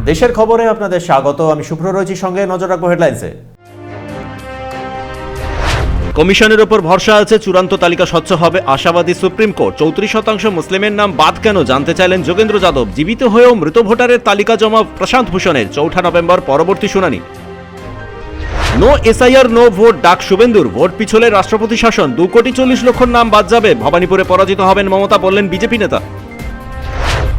দেশের খবরে আপনাদের স্বাগত। আমি শুভ্র রয়েছি, সঙ্গে নজর রাখবো হেডলাইন্সে। কমিশনের ওপর ভরসা আছে, চূড়ান্ত তালিকা স্বচ্ছ হবে আশাবাদী সুপ্রিম কোর্ট। 34% মুসলিমের নাম বাদ কেন জানতে চাইলেন যোগেন্দ্র যাদব। জীবিত হয়েও মৃত ভোটারের তালিকা জমা প্রশান্ত ভূষণের। 4 নভেম্বর পরবর্তী শুনানি। নো এসআইআর নো ভোট ডাক শুভেন্দুর। ভোট পিছলে রাষ্ট্রপতি শাসন। 2,40,00,000 নাম বাদ যাবে। ভবানীপুরে পরাজিত হবেন মমতা, বললেন বিজেপি নেতা।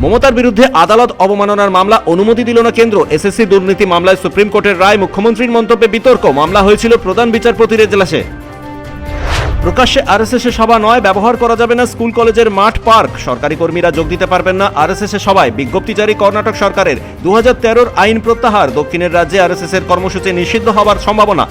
মমতার বিরুদ্ধে আদালত অবমাননার মামলা অনুমতি দিল না কেন্দ্র। এসএসসি দুর্নীতি মামলায় সুপ্রিম কোর্টের রায়। মুখ্যমন্ত্রীর মন্তব্যে বিতর্ক। মামলা হয়েছিল প্রধান বিচারপতির এজলাসে। প্রকাশ্যে আরএসএস এর সভা নয়, ব্যবহার করা যাবে না স্কুল কলেজের মাঠ পার্ক। সরকারি কর্মীরা যোগ দিতে পারবেন না আরএসএস এর সভায়। বিজ্ঞপ্তি জারি কর্ণাটক সরকারের। 2013 আইন প্রত্যাহার। দক্ষিণের রাজ্যে আরএসএস এর কর্মসূচি নিষিদ্ধ হওয়ার সম্ভাবনা।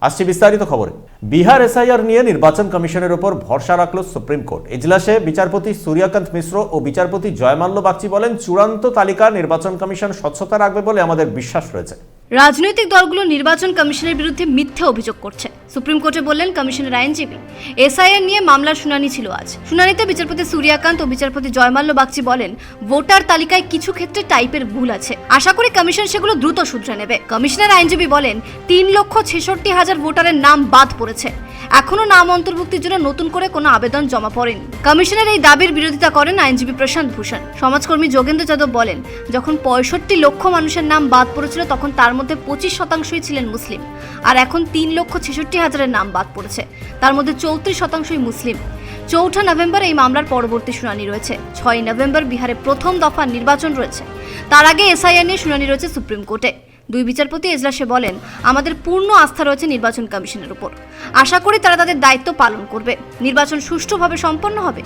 আসছে বিস্তারিত খবরে। বিহার এসআইআর নিয়ে নির্বাচন কমিশনের উপর ভরসা রাখল সুপ্রিম কোর্ট। এজলাসে বিচারপতি সূর্যকান্ত মিশ্র ও বিচারপতি জয়মাল্য বাগচি বলেন, চূড়ান্ত তালিকা নির্বাচন কমিশন স্বচ্ছতা রাখবে বলে আমাদের বিশ্বাস রয়েছে। রাজনৈতিক দলগুলো নির্বাচন কমিশনের বিরুদ্ধে মিথ্যে অভিযোগ করছে, সুপ্রিম কোর্টে বললেন কমিশনের আইনজীবী। এসআইআর নিয়ে মামলার শুনানি ছিল আজ। শুনানিতে বিচারপতি সূর্যকান্ত ও বিচারপতি জয়মাল্য বাগচি বলেন, ভোটার তালিকায় কিছু ক্ষেত্রে টাইপের ভুল আছে, আশা করি কমিশন সেগুলো দ্রুত শুধরে নেবে। কমিশনের আইনজীবী বলেন, 3,66,000 ভোটারের নাম বাদ পড়েছে। এখনো নাম অন্তর্ভুক্তির জন্য নতুন করে কোনো আবেদন জমা পড়েনি। কমিশনের এই দাবির বিরোধিতা করেন আইনজীবী প্রশান্ত ভূষণ। সমাজকর্মী যোগেন্দ্র যাদব বলেন, যখন 65 লক্ষ মানুষের নাম বাদ পড়েছিল তখন তার মধ্যে 25% ছিলেন মুসলিম, আর এখন 3,66,000 নাম বাদ পড়েছে, তার মধ্যে 34% মুসলিম। 4 নভেম্বর এই মামলার পরবর্তী শুনানি রয়েছে। 6 নভেম্বর বিহারে প্রথম দফা নির্বাচন রয়েছে। তার আগে এসআইআর নিয়ে শুনানি রয়েছে সুপ্রিম কোর্টে। দুই বিচারপতি এজলাসে বলেন, আমাদের পূর্ণ আস্থা রয়েছে নির্বাচন কমিশনের উপর। আশা করি তারা তাদের দায়িত্ব পালন করবে, নির্বাচন সুষ্ঠুভাবে সম্পন্ন হবে।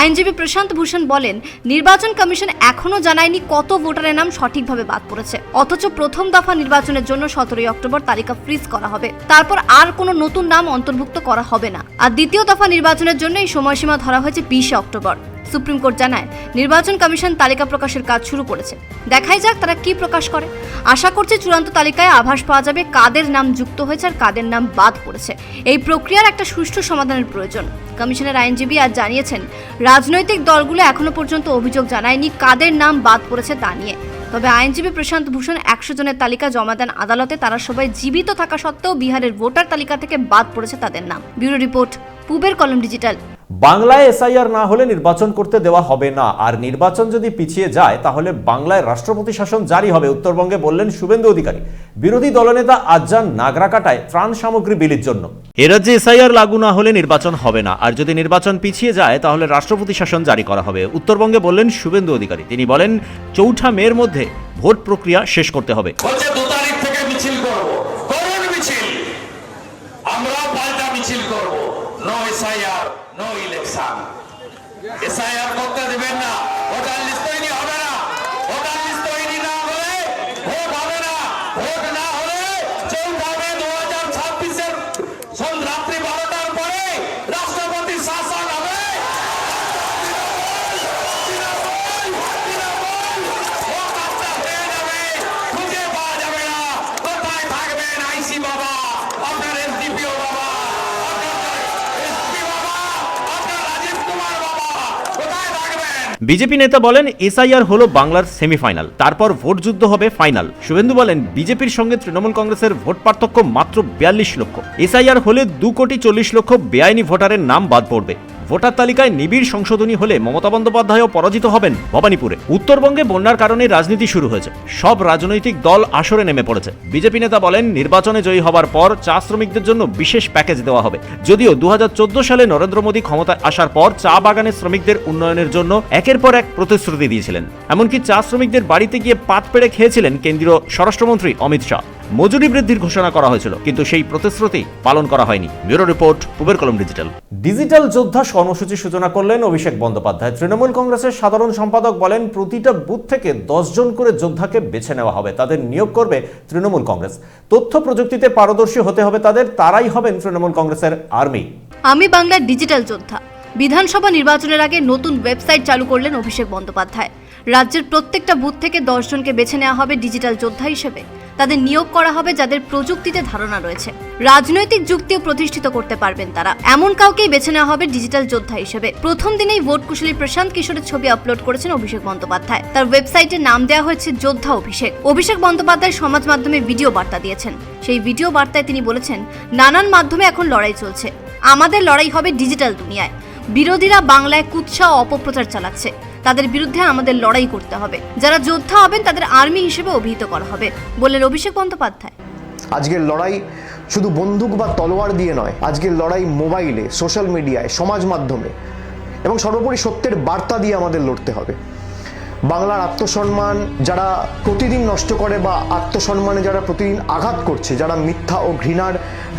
আইনজীবী প্রশান্ত ভূষণ বলেন, নির্বাচন কমিশন এখনো জানায়নি কত ভোটারের নাম সঠিকভাবে বাদ পড়েছে, অথচ প্রথম দফা নির্বাচনের জন্য 17 অক্টোবর তালিকা ফ্রিজ করা হবে। তারপর আর কোনো নতুন নাম অন্তর্ভুক্ত করা হবে না। আর দ্বিতীয় দফা নির্বাচনের জন্য এই সময়সীমা ধরা হয়েছে 20 অক্টোবর। সুপ্রিম কোর্ট জানায়, নির্বাচন কমিশন তালিকা প্রকাশের কাজ শুরু করেছে। দেখাই যাক তারা কি প্রকাশ করে। আশা করছি চূড়ান্ত তালিকায় আভাস পাওয়া যাবে কাদের নাম যুক্ত হয়েছে আর কাদের নাম বাদ পড়েছে। এই প্রক্রিয়ার একটা সুষ্ঠু সমাধানের প্রয়োজন। কমিশনের আইনজীবী আজ জানিয়েছেন, রাজনৈতিক দলগুলো এখনো পর্যন্ত অভিযোগ জানায়নি কাদের নাম বাদ পড়েছে তা নিয়ে। তবে আইনজীবী প্রশান্ত ভূষণ 100 জনের তালিকা জমা দেন আদালতে। তারা সবাই জীবিত থাকা সত্ত্বেও বিহারের ভোটার তালিকা থেকে বাদ পড়েছে তাদের নাম। ব্যুরো রিপোর্ট, পূবের কলম ডিজিটাল। বাংলায় এসআইআর না হলে নির্বাচন করতে দেওয়া হবে না, আর নির্বাচন যদি পিছিয়ে যায় তাহলে বাংলায় রাষ্ট্রপতি শাসন জারি হবে, উত্তরবঙ্গে বললেন শুভেন্দু অধিকারী। বিরোধী দলনেতা আজ যান নাগরাকাটায় ত্রাণ সামগ্রী বিলির জন্য। এ রাজ্যে এসআইআর লাগু না হলে নির্বাচন হবে না, আর যদি নির্বাচন পিছিয়ে যায় তাহলে রাষ্ট্রপতি শাসন জারি করা হবে, উত্তরবঙ্গে বললেন শুভেন্দু অধিকারী। তিনি বলেন, 4 মের মধ্যে ভোট প্রক্রিয়া শেষ করতে হবে। 2 তারিখ থেকে মিছিল করব, করুন মিছিল, আমরা পাল্টা মিছিল করব। No SIR no election. SIR করতে দেবেন না, ভোটার লিস্ট তৈরি হবে না। ভোটার লিস্ট তৈরি না হলে ভোট হবে না। ভোট না হলে 14 মে 2026-এর রাত্রি 12টার পরে রাষ্ট্রপতি শাসন হবে। খুঁজে পাওয়া যাবে না। কোথায় থাকবেন আইসি বাবা, আপনার এসডিপিও বাবা, বিজেপি নেতা বলেন, এসআইআর হলো বাংলার সেমিফাইনাল, তারপর ভোট যুদ্ধ হবে ফাইনাল। শুভেন্দু বলেন, বিজেপির সঙ্গে তৃণমূল কংগ্রেসের ভোট পার্থক্য মাত্র 42 লক্ষ। এসআইআর হলে 2,40,00,000 বেআইনি ভোটারের নাম বাদ পড়বে। ভোটার তালিকায় নিবিড় সংশোধনী হলে মমতা বন্দ্যোপাধ্যায়ও পরাজিত হবেন ভবানীপুরে। উত্তরবঙ্গে বন্যার কারণে রাজনীতি শুরু হয়েছে, সব রাজনৈতিক দল আসরে নেমে পড়েছে। বিজেপি নেতা বলেন, নির্বাচনে জয়ী হবার পর চা শ্রমিকদের জন্য বিশেষ প্যাকেজ দেওয়া হবে। যদিও 2014 সালে নরেন্দ্র মোদী ক্ষমতায় আসার পর চা বাগানের শ্রমিকদের উন্নয়নের জন্য একের পর এক প্রতিশ্রুতি দিয়েছিলেন। এমনকি চা শ্রমিকদের বাড়িতে গিয়ে পাত পেড়ে খেয়েছিলেন কেন্দ্রীয় স্বরাষ্ট্রমন্ত্রী অমিত শাহ। মজুরি বৃদ্ধির ঘোষণা করা হয়েছিল, কিন্তু সেই প্রতিশ্রুতি পালন করা হয়নি। ব্যুরো রিপোর্ট, পূবের কলম ডিজিটাল। ডিজিটাল যোদ্ধা কর্মসূচি সূচনা করলেন অভিষেক বন্দ্যোপাধ্যায়। তৃণমূল কংগ্রেসের সাধারণ সম্পাদক বলেন, প্রতিটা বুথ থেকে 10 জন করে যোদ্ধাকে বেছে নেওয়া হবে, তাদের নিয়োগ করবে তৃণমূল কংগ্রেস। তথ্য প্রযুক্তিতে পারদর্শী হতে হবে তাদের, তারাই হবেন তৃণমূল কংগ্রেসের আর্মি। আমি বাংলার ডিজিটাল যোদ্ধা। বিধানসভা নির্বাচনের আগে নতুন ওয়েবসাইট চালু করলেন অভিষেক বন্দ্যোপাধ্যায়। রাজ্যের প্রত্যেকটা বুথ থেকে 10 জনকে বেছে নেওয়া হবে ডিজিটাল যোদ্ধা হিসেবে। তাদের নিয়োগ করা হবে যাদের প্রযুক্তিতে ধারণা রয়েছে। রাজনৈতিক যুক্তিও প্রতিষ্ঠিত করতে পারবেন তারা। এমন কাউকেই বেছে নেওয়া হবে ডিজিটাল যোদ্ধা হিসেবে। প্রথম দিনেই ভোট কুশলী প্রশান্ত কিশোরের ছবি আপলোড করেছেন অভিষেক বন্দ্যোপাধ্যায়। তার ওয়েবসাইটের নাম দেওয়া হয়েছে যোদ্ধা অভিষেক। অভিষেক বন্দ্যোপাধ্যায় সমাজ মাধ্যমে ভিডিও বার্তা দিয়েছেন। সেই ভিডিও বার্তায় তিনি বলেছেন, নানান মাধ্যমে এখন লড়াই চলছে, আমাদের লড়াই হবে ডিজিটাল দুনিয়ায়। বিরোধীরা বাংলায় কুৎসা ও অপপ্রচার চালাচ্ছে, তাদের বিরুদ্ধে আমাদের লড়াই করতে হবে। যারা যোদ্ধা হবেন তাদের আর্মি হিসেবে অভিহিত করা হবে, বললেন অভিষেক বন্দ্যোপাধ্যায়। আজকের লড়াই শুধু বন্দুক বা তলোয়ার দিয়ে নয়, আজকের লড়াই মোবাইলে, সোশ্যাল মিডিয়ায়, সমাজ মাধ্যমে এবং সর্বোপরি সত্যের বার্তা দিয়ে আমাদের লড়তে হবে। বাংলার আত্মসম্মান যারা প্রতিদিন নষ্ট করে বা আত্মসম্মানে যারা প্রতিদিন আঘাত করছে, যারা মিথ্যা ও ঘৃণার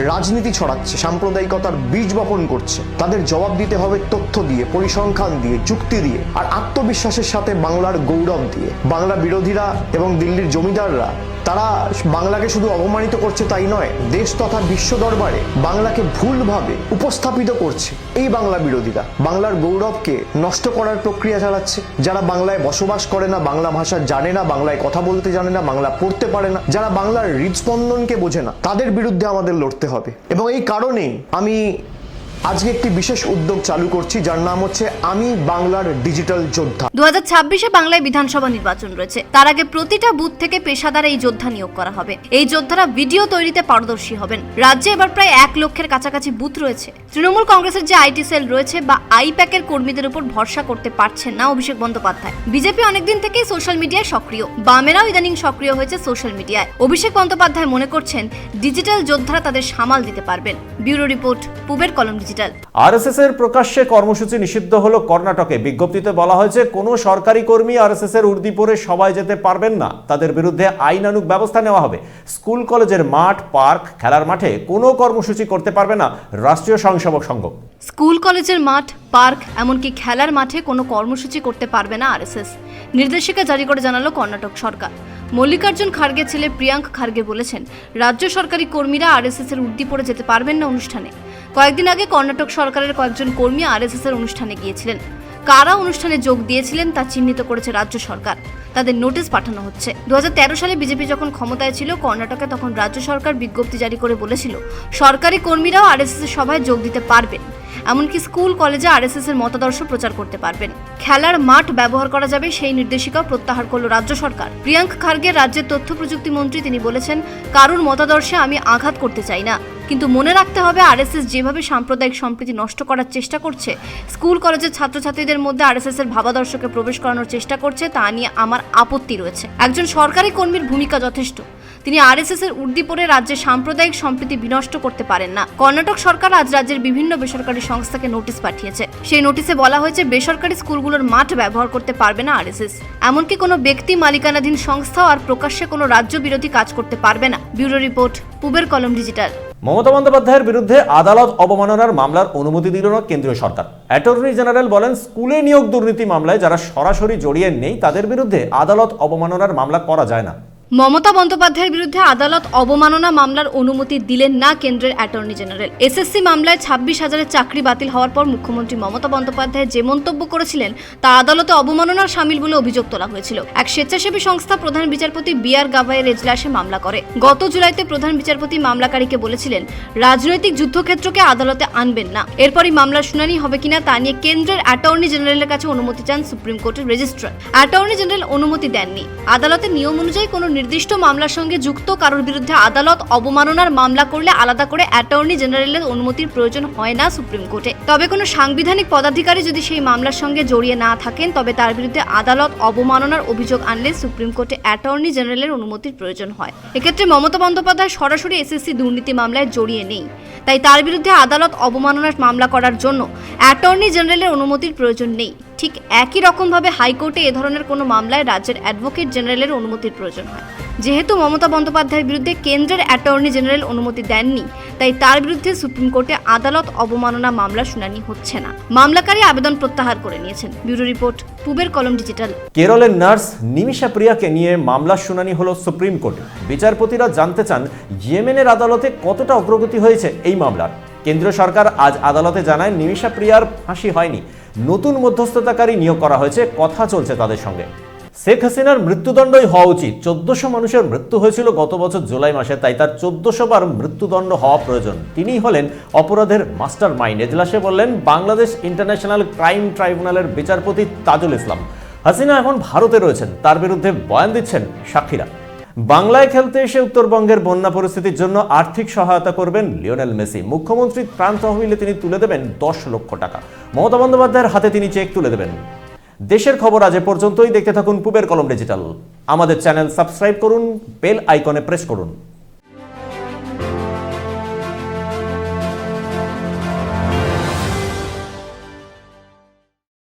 রাজনীতি ছড়াচ্ছে, সাম্প্রদায়িকতার বীজ বপন করছে, তাদের জবাব দিতে হবে তথ্য দিয়ে, পরিসংখ্যান দিয়ে, যুক্তি দিয়ে আর আত্মবিশ্বাসের সাথে বাংলার গৌরব দিয়ে। বাংলা বিরোধীরা এবং দিল্লির জমিদাররা তারা বাংলাকে শুধু অপমানিত করছে তাই নয়, দেশ তথা বিশ্ব দরবারে বাংলাকে ভুলভাবে উপস্থাপিত করছে। এই বাংলা বিরোধীরা বাংলার গৌরবকে নষ্ট করার প্রক্রিয়া চালাচ্ছে। যারা বাংলায় বসবাস করে না, বাংলা ভাষা জানে না, বাংলায় কথা বলতে জানে না, বাংলা পড়তে পারে না, যারা বাংলার হৃদস্পন্দনকে বোঝে না, তাদের বিরুদ্ধে আমাদের লড়তে হবে। এবং এই কারণেই আমি আজকে একটি বিশেষ উদ্যোগ চালু করছি, যার নাম হচ্ছে আমি বাংলার ডিজিটাল যোদ্ধা। 2026-এ বাংলায় বিধানসভা নির্বাচন রয়েছে। তার আগে প্রতিটা বুথ থেকে পেশাদার এই যোদ্ধা নিয়োগ করা হবে। এই যোদ্ধারা ভিডিও তৈরিতে পারদর্শী হবেন। রাজ্যে এবার প্রায় 1 লক্ষের কাছাকাছি বুথ রয়েছে। তৃণমূল কংগ্রেসের যে আইটি সেল রয়েছে বা আইপ্যাকের কর্মীদের উপর ভরসা করতে পারছেন না অভিষেক বন্দ্যোপাধ্যায়। বিজেপি অনেকদিন থেকেই সোশ্যাল মিডিয়ায় সক্রিয়, বামেরাও ইদানিং সক্রিয় হয়েছে সোশ্যাল মিডিয়ায়। অভিষেক বন্দ্যোপাধ্যায় মনে করছেন ডিজিটাল যোদ্ধারা তাদের সামাল দিতে পারবেন। ব্যুরো রিপোর্ট, পুবের কলম ডিজিটাল। আরএসএস এর প্রকাশ্যে কর্মসূচি নিষিদ্ধ হলো কর্ণাটকে। বিজ্ঞপ্তিতে বলা হয়েছে কোনো সরকারি কর্মী আরএসএস এর উর্দি পরে সবাই যেতে পারবেন না, তাদের বিরুদ্ধে আইনানুগ ব্যবস্থা নেওয়া হবে। স্কুল কলেজের মাঠ, পার্ক, খেলার মাঠে কোনো কর্মসূচি করতে পারবে না রাষ্ট্রীয় স্বয়ংসেবক সংঘ। স্কুল কলেজের মাঠ, পার্ক, এমনকি খেলার মাঠে কোনো কর্মসূচি করতে পারবে না আরএসএস। নির্দেশিকা জারি করে জানালো কর্ণাটক সরকার। মল্লিকার্জুন খার্গে ছেলে প্রিয়াঙ্ক খার্গে বলেছেন, রাজ্য সরকারি কর্মীরা আরএসএস এর উর্দি পরে যেতে পারবেন না অনুষ্ঠানে। কয়েকদিন আগে কর্ণাটক সরকারের কয়েকজন কর্মী আরএসএস এর অনুষ্ঠানে গিয়েছিলেন। কারা অনুষ্ঠানে যোগ দিয়েছিলেন তা চিহ্নিত করেছে রাজ্য সরকার। তাদের নোটিশ পাঠানো হচ্ছে। 2013 সালে বিজেপি যখন ক্ষমতায় ছিল কর্ণাটকে, তখন রাজ্য সরকার বিজ্ঞপ্তি জারি করে বলেছিল সরকারি কর্মীরাও আরএসএস এর সভায় যোগ দিতে পারবেন। এমনকি স্কুল কলেজে আরএসএস এর মতাদর্শ প্রচার করতে পারবেন। খেলার মাঠ ব্যবহার করা যাবে সেই নির্দেশিকাও প্রত্যাহার করল রাজ্য সরকার। প্রিয়াঙ্ক খার্গে রাজ্যের তথ্য প্রযুক্তি মন্ত্রী, তিনি বলেছেন, কারুর মতাদর্শে আমি আঘাত করতে চাই না, কিন্তু মনে রাখতে হবে আরএসএস যেভাবে সাম্প্রদায়িক সম্প্রীতি নষ্ট করার চেষ্টা করছে, স্কুল কলেজের ছাত্রছাত্রীদের মধ্যে আরএসএস এর ভাবাদর্শকে প্রবেশ করানোর চেষ্টা করছে, তা নিয়ে আমার আপত্তি রয়েছে। একজন সরকারি কর্মীর ভূমিকা যথেষ্ট। তিনি আরএসএস এর উর্দি পরে রাজ্যে সাম্প্রদায়িক সম্প্রীতি বিনষ্ট করতে পারেন না। কর্ণাটক সরকার আজ রাজ্যের বিভিন্ন বেসরকারি সংস্থাকে নোটিশ পাঠিয়েছে। সেই নোটিশে বলা হয়েছে বেসরকারি স্কুলগুলোর মাঠ ব্যবহার করতে পারবে না আরএসএস। এমনকি কোনো ব্যক্তি মালিকানাধীন সংস্থাও আর প্রকাশ্যে কোনো রাজ্য বিরোধী কাজ করতে পারবে না। ব্যুরো রিপোর্ট, পুবের কলম ডিজিটাল। মমতা বন্দ্যোপাধ্যায়ের বিরুদ্ধে আদালত অবমাননার মামলার অনুমতি দিল না কেন্দ্রীয় সরকার। অ্যাটর্নি জেনারেল বলেন, স্কুলে নিয়োগ দুর্নীতি মামলায় যারা সরাসরি জড়িয়ে নেই তাদের বিরুদ্ধে আদালত অবমাননার মামলা করা যায় না। মমতা বন্দ্যোপাধ্যায়ের বিরুদ্ধে আদালত অবমাননা মামলার অনুমতি দিলেন না কেন্দ্রের অ্যাটর্নি জেনারেল। এসএসসি মামলায় 26,000-এর চাকরি বাতিল হওয়ার পর মুখ্যমন্ত্রী মমতা বন্দ্যোপাধ্যায় যে মন্তব্য করেছিলেন তা আদালতে অবমাননার শামিল বলে অভিযোগ তোলা হয়েছিল। এক স্বেচ্ছাসেবী সংস্থা প্রধান বিচারপতি বি.আর. গাভাইয়ের এজলাসে মামলা করে। গত জুলাইতে প্রধান বিচারপতি মামলাকারীকে বলেছিলেন রাজনৈতিক যুদ্ধক্ষেত্রকে আদালতে আনবেন না। এরপরই মামলার শুনানি হবে কিনা তা নিয়ে কেন্দ্রের অ্যাটর্নি জেনারেলের কাছে অনুমতি চান সুপ্রিম কোর্টের রেজিস্ট্রার। অ্যাটর্নি জেনারেল অনুমতি দেননি। আদালতের নিয়ম অনুযায়ী কোনো নির্দিষ্ট মামলার সঙ্গে যুক্ত কারোর বিরুদ্ধে আদালত অবমাননার মামলা করলে আলাদা করে অ্যাটর্নি জেনারেলের অনুমতির প্রয়োজন হয় না সুপ্রিম কোর্টে। তবে কোনো সাংবিধানিক পদাধিকারী যদি সেই মামলার সঙ্গে জড়িয়ে না থাকেন তবে তার বিরুদ্ধে আদালত অবমাননার অভিযোগ আনলে সুপ্রিম কোর্টে অ্যাটর্নি জেনারেলের অনুমতির প্রয়োজন হয়। এক্ষেত্রে মমতা বন্দ্যোপাধ্যায় সরাসরি এসএসসি দুর্নীতি মামলায় জড়িয়ে নেই, তাই তার বিরুদ্ধে আদালত অবমাননার মামলা করার জন্য অ্যাটর্নি জেনারেলের অনুমতির প্রয়োজন নেই। ঠিক একই রকমভাবে হাইকোর্টে এ ধরনের কোনো মামলায় রাজ্যের অ্যাডভোকেট জেনারেলের অনুমতির প্রয়োজন হয়। যেহেতু মমতা বন্দ্যোপাধ্যায়ের বিরুদ্ধে কেন্দ্রের অ্যাটর্নি জেনারেল অনুমতি দেননি, তাই তার বিরুদ্ধে সুপ্রিম কোর্টে আদালত অবমাননা মামলা শুনানি হচ্ছে না। মামলাকারী আবেদন প্রত্যাহার করে নিয়েছেন। ব্যুরো রিপোর্ট, পুবের কলম ডিজিটাল। কেরলের নার্স নিমিষা প্রিয়াকে নিয়ে মামলার শুনানি হলো সুপ্রিম কোর্টে। বিচারপতিরা জানতে চান ইয়েমেনের আদালতে কতটা অগ্রগতি হয়েছে এই মামলার। কেন্দ্রীয় সরকার আজ আদালতে জানায় নিমিষা প্রিয়ার ফাঁসি হয়নি, নতুন মধ্যস্থতাকারী নিয়োগ করা হয়েছে, কথা চলছে তাদের সঙ্গে। শেখ হাসিনার মৃত্যুদণ্ডই হওয়া উচিত। 1400 মানুষের মৃত্যু হয়েছিল গত বছর জুলাই মাসে, তাই তার 1400 বার মৃত্যুদণ্ড হওয়া প্রয়োজন। তিনিই হলেন অপরাধের মাস্টার মাইন্ড, এজলাসে বললেন বাংলাদেশ ইন্টারন্যাশনাল ক্রাইম ট্রাইব্যুনালের বিচারপতি তাজুল ইসলাম। হাসিনা এখন ভারতে রয়েছেন, তার বিরুদ্ধে বয়ান দিচ্ছেন সাক্ষীরা। বাংলায় খেলতে এসে উত্তরবঙ্গের বন্যা পরিস্থিতির জন্য আর্থিক সহায়তা করবেন লিওনেল মেসি। মুখ্যমন্ত্রীর ত্রাণ তহবিলে তিনি তুলে দেবেন 10 লক্ষ টাকা। মমতা বন্দ্যোপাধ্যায়ের হাতে তিনি চেক তুলে দেবেন। দেশের খবর আজ এ পর্যন্তই। দেখতে থাকুন পূবের কলম ডিজিটাল। আমাদের চ্যানেল সাবস্ক্রাইব করুন, বেল আইকনে প্রেস করুন।